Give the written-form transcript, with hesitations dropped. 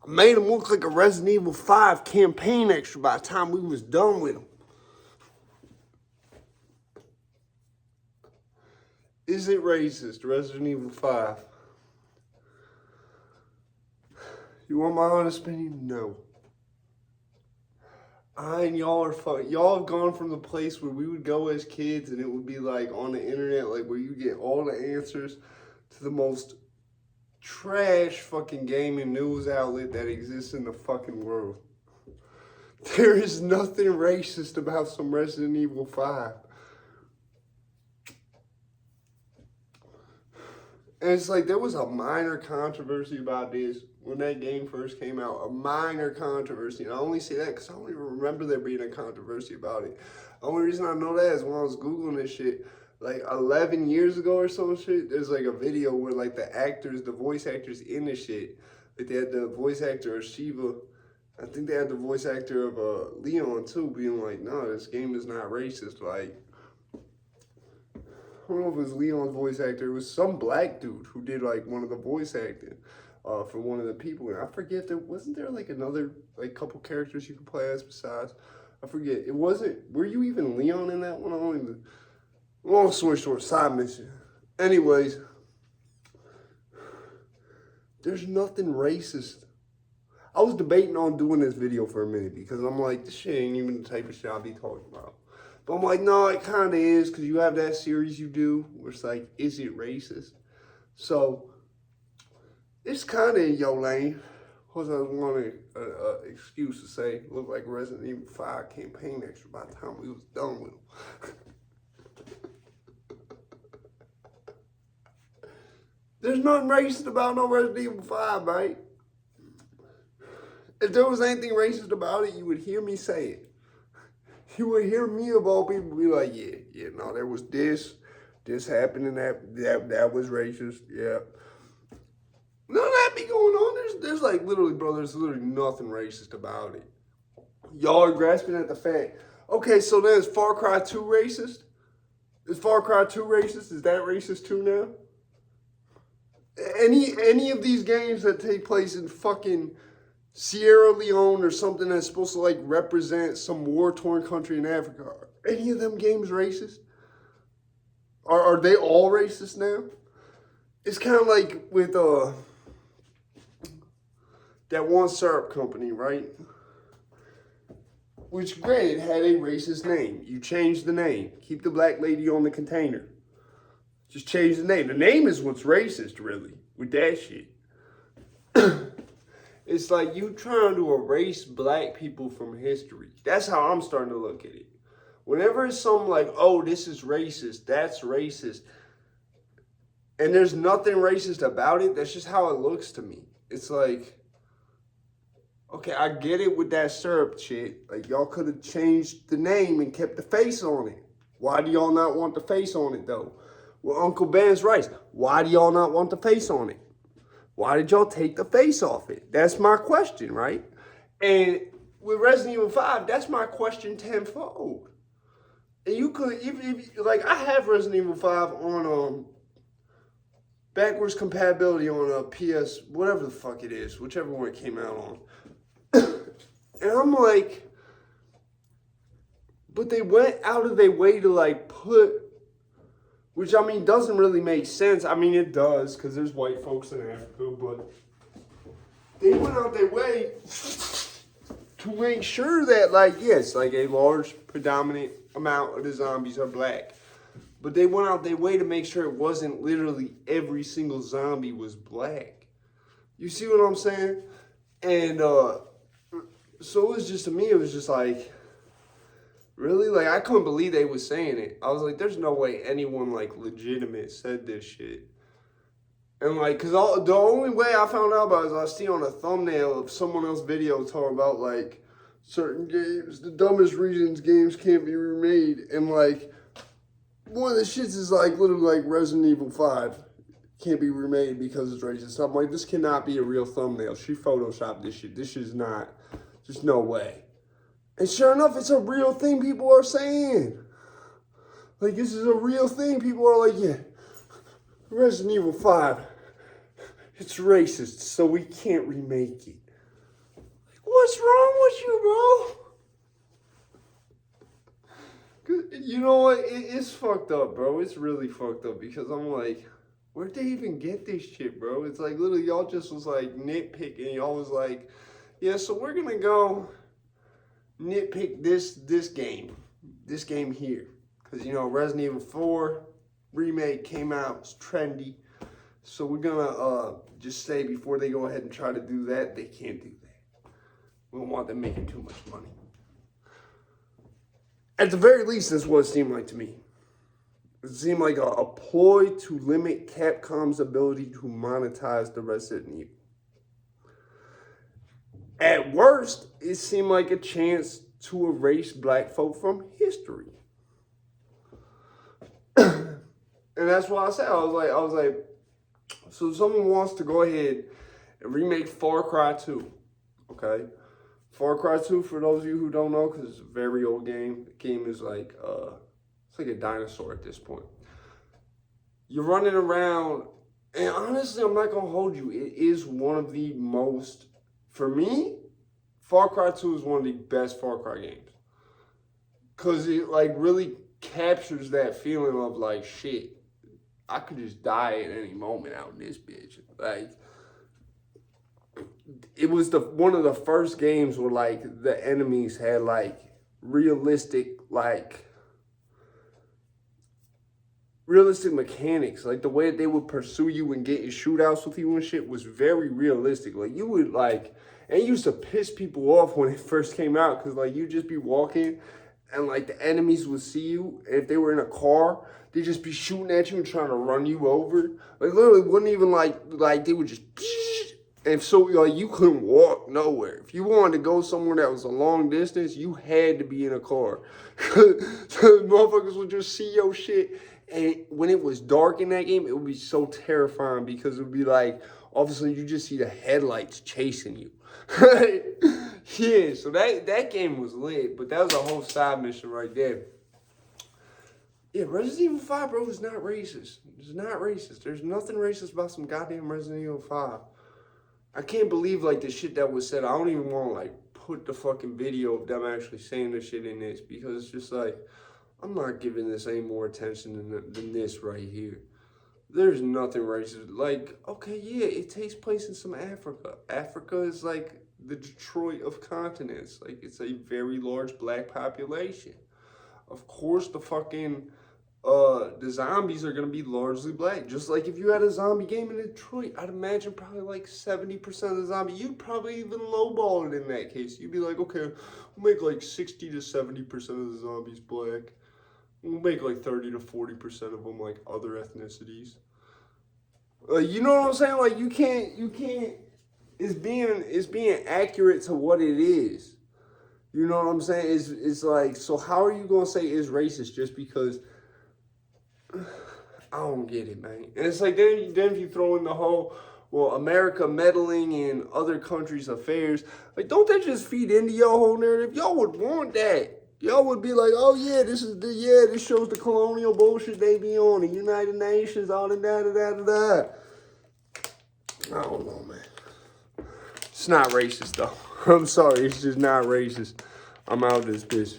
I made him look like a Resident Evil 5 campaign extra by the time we was done with him. Is it racist, Resident Evil 5? You want my honest opinion? No. I and y'all are fucking. Y'all have gone from the place where we would go as kids and it would be like on the internet, like where you get all the answers, to the most trash fucking gaming news outlet that exists in the fucking world. There is nothing racist about some Resident Evil 5. And it's like there was a minor controversy about this when that game first came out. A minor controversy. And I only say that because I don't even remember there being a controversy about it. The only reason I know that is when I was Googling this shit, like 11 years ago or some shit, there's like a video where like the voice actors in the shit, like they had the voice actor of Shiva. I think they had the voice actor of Leon too, being like, no, this game is not racist. Like, I don't know if it was Leon's voice actor. It was some black dude who did like one of the voice acting for one of the people. And I forget, wasn't there like another like couple characters you could play as besides? I forget. It wasn't. Were you even Leon in that one? I don't even. Long story short, side mission. Anyways, there's nothing racist. I was debating on doing this video for a minute because I'm like, this shit ain't even the type of shit I'll be talking about. But I'm like, no, it kind of is, because you have that series you do where it's like, is it racist? So, it's kind of in your lane. Because I wanted an excuse to say, look like Resident Evil 5 campaign extra by the time we was done with them. There's nothing racist about no Resident Evil 5, mate. If there was anything racist about it, you would hear me say it. You would hear me of all people be like, yeah, no, there was this happened and that was racist, yeah. None of that be going on. There's like literally, bro, there's literally nothing racist about it. Y'all are grasping at the fact. Okay, so then is Far Cry 2 racist? Is Far Cry 2 racist? Is that racist too now? Any of these games that take place in fucking Sierra Leone or something that's supposed to like represent some war-torn country in Africa, are any of them games racist? Are they all racist now? It's kind of like with that one syrup company, right? Which granted had a racist name. You change the name. Keep the black lady on the container. Just change the name. The name is what's racist, really, with that shit. It's like you trying to erase black people from history. That's how I'm starting to look at it. Whenever it's something like, oh, this is racist, that's racist, and there's nothing racist about it, that's just how it looks to me. It's like, okay, I get it with that syrup shit. Like, y'all could have changed the name and kept the face on it. Why do y'all not want the face on it, though? Well, Uncle Ben's rice. Why do y'all not want the face on it? Why did y'all take the face off it? That's my question, right? And with Resident Evil 5, that's my question tenfold. And you could, if like, I have Resident Evil 5 on backwards compatibility on a PS, whatever the fuck it is, whichever one it came out on. And I'm like, but they went out of their way to like put, which, I mean, doesn't really make sense. I mean, it does, because there's white folks in Africa, but they went out their way to make sure that, like, yes, like a large predominant amount of the zombies are black. But they went out their way to make sure it wasn't literally every single zombie was black. You see what I'm saying? And so it was just, to me, it was just like, really? Like, I couldn't believe they was saying it. I was like, there's no way anyone, like, legitimate said this shit. And, like, because the only way I found out about it is I see on a thumbnail of someone else's video talking about, like, certain games, the dumbest reasons games can't be remade. And, like, one of the shits is, like, literally, like, Resident Evil 5 can't be remade because it's racist. So I'm like, this cannot be a real thumbnail. She photoshopped this shit. This shit's not, just no way. And sure enough, it's a real thing people are saying. Like, this is a real thing. People are like, yeah, Resident Evil 5, it's racist, so we can't remake it. what's wrong with you, bro? You know what? It's fucked up, bro. It's really fucked up because I'm like, where'd they even get this shit, bro? It's like literally y'all just was like nitpicking. Y'all was like, yeah, so we're gonna go nitpick this game here, because you know Resident Evil 4 remake came out, it's trendy, so we're gonna just say before they go ahead and try to do that, they can't do that. We don't want them making too much money. At the very least, that's what it seemed like to me. It seemed like a ploy to limit Capcom's ability to monetize the Resident Evil. At worst, it seemed like a chance to erase black folk from history. And that's why I said, I was like, so if someone wants to go ahead and remake Far Cry 2, okay? Far Cry 2, for those of you who don't know, because it's a very old game. The game is like, it's like a dinosaur at this point. You're running around, and honestly, I'm not going to hold you. It is one of the most, for me, Far Cry 2 is one of the best Far Cry games. Because it, like, really captures that feeling of, like, shit, I could just die at any moment out in this bitch. Like, it was one of the first games where like the enemies had like realistic mechanics. Like the way that they would pursue you and get in shootouts with you and shit was very realistic. Like you would like, and it used to piss people off when it first came out, because like you'd just be walking and like the enemies would see you, and if they were in a car, they'd just be shooting at you and trying to run you over. Like literally wouldn't even like they would just. And so, like, you couldn't walk nowhere. If you wanted to go somewhere that was a long distance, you had to be in a car. So motherfuckers would just see your shit. And when it was dark in that game, it would be so terrifying, because it would be like, obviously, you just see the headlights chasing you. Yeah, so that game was lit, but that was a whole side mission right there. Yeah, Resident Evil 5, bro, is not racist. It's not racist. There's nothing racist about some goddamn Resident Evil 5. I can't believe, like, the shit that was said. I don't even want to, like, put the fucking video of them actually saying the shit in this, because it's just, like, I'm not giving this any more attention than this right here. There's nothing racist. Like, okay, yeah, it takes place in some Africa. Africa is, like, the Detroit of continents. Like, it's a very large black population. Of course, the fucking... the zombies are going to be largely black. Just like if you had a zombie game in Detroit, I'd imagine probably like 70% of the zombie, you'd probably even lowball it in that case. You'd be like, okay, we'll make like 60 to 70% of the zombies black. We'll make like 30 to 40% of them like other ethnicities. You know what I'm saying? Like you can't, it's being accurate to what it is. You know what I'm saying? It's like, so how are you going to say it's racist just because... I don't get it, man. And it's like, then if you throw in the whole, well, America meddling in other countries' affairs, like, don't that just feed into your whole narrative? Y'all would want that. Y'all would be like, oh, yeah, this shows the colonial bullshit they be on, the United Nations, all the da-da-da-da-da. I don't know, man. It's not racist, though. I'm sorry, it's just not racist. I'm out of this bitch.